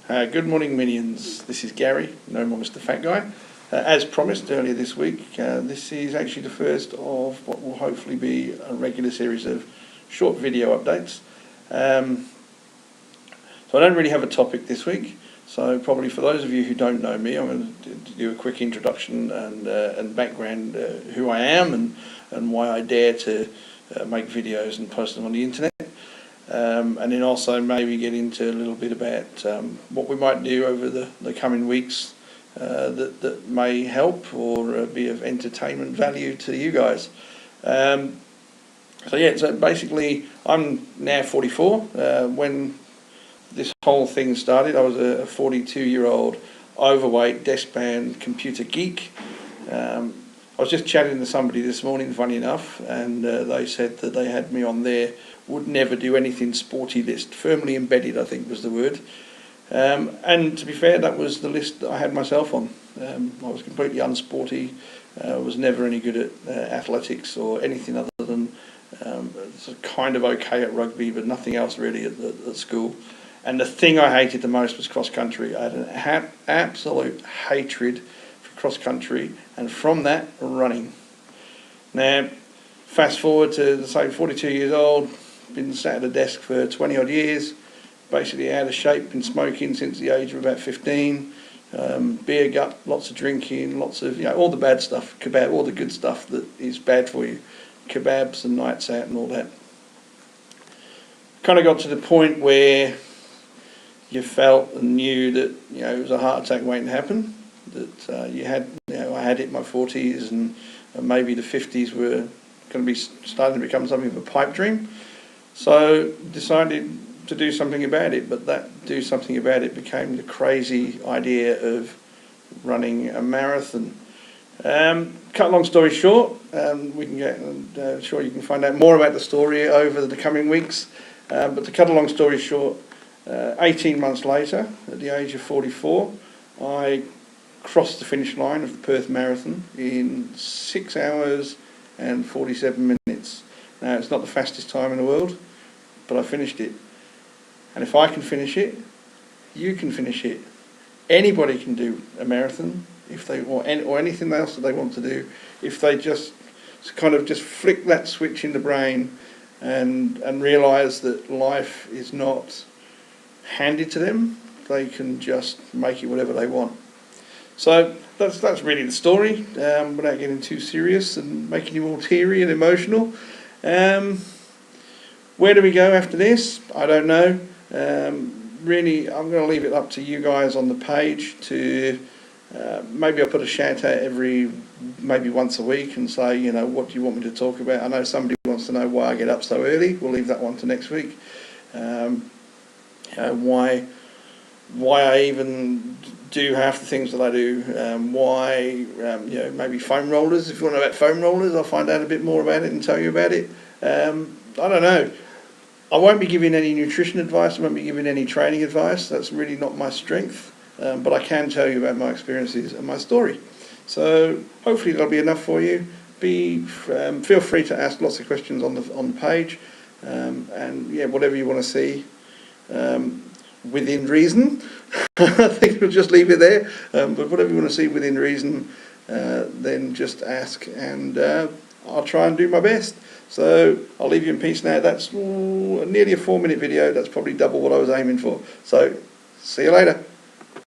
Good morning, minions. This is Gary, no more Mr. Fat Guy. As promised earlier this week, this is actually the first of what will hopefully be a regular series of short video updates. So I don't really have a topic this week, so probably for those of you who don't know me, I'm going to do a quick introduction and background, who I am and why I dare to make videos and post them on the internet. And then also maybe get into a little bit about what we might do over the coming weeks that may help or be of entertainment value to you guys. So basically I'm now 44. When this whole thing started, I was a 42-year-old overweight desk-bound computer geek. I was just chatting to somebody this morning, funny enough, and they said that they had me on their would never do anything sporty list. Firmly embedded, I think was the word. And to be fair, that was the list that I had myself on. I was completely unsporty, was never any good at athletics or anything other than kind of okay at rugby, but nothing else really at school. And the thing I hated the most was cross country. I had an absolute hatred for cross country, and from that, running. Now, fast forward to, say, 42 years old, been sat at a desk for 20 odd years, basically out of shape, been smoking since the age of about 15, beer gut, lots of drinking, lots of, all the bad stuff, kebab, all the good stuff that is bad for you, kebabs and nights out and all that. Kind of got to the point where you felt and knew that, it was a heart attack waiting to happen, that you had, I had hit my 40s and maybe the 50s were going to be starting to become something of a pipe dream. So decided to do something about it, but that do something about it became the crazy idea of running a marathon. Cut a long story short, we can get, sure you can find out more about the story over the coming weeks, but to cut a long story short, 18 months later, at the age of 44, I crossed the finish line of the Perth Marathon in 6 hours and 47 minutes. Now, it's not the fastest time in the world, but I finished it. And if I can finish it, you can finish it. Anybody can do a marathon if they or anything else that they want to do, if they just flick that switch in the brain and realise that life is not handed to them. They can just make it whatever they want. So that's really the story, without getting too serious and making you all teary and emotional. Where do we go after this? I don't know. Really, I'm going to leave it up to you guys on the page to maybe I'll put a shout out maybe once a week and say, what do you want me to talk about? I know somebody wants to know why I get up so early. We'll leave that one to next week. Why I even do half the things that I do, why, maybe foam rollers. If you want to know about foam rollers, I'll find out a bit more about it and tell you about it. I don't know. I won't be giving any nutrition advice, I won't be giving any training advice. That's really not my strength, but I can tell you about my experiences and my story. So hopefully that'll be enough for you. Feel free to ask lots of questions on the page, and whatever you want to see. Within reason. I think we'll just leave it there. But whatever you want to see within reason, then just ask, and I'll try and do my best. So I'll leave you in peace now. That's nearly a 4-minute video. That's probably double what I was aiming for. So see you later.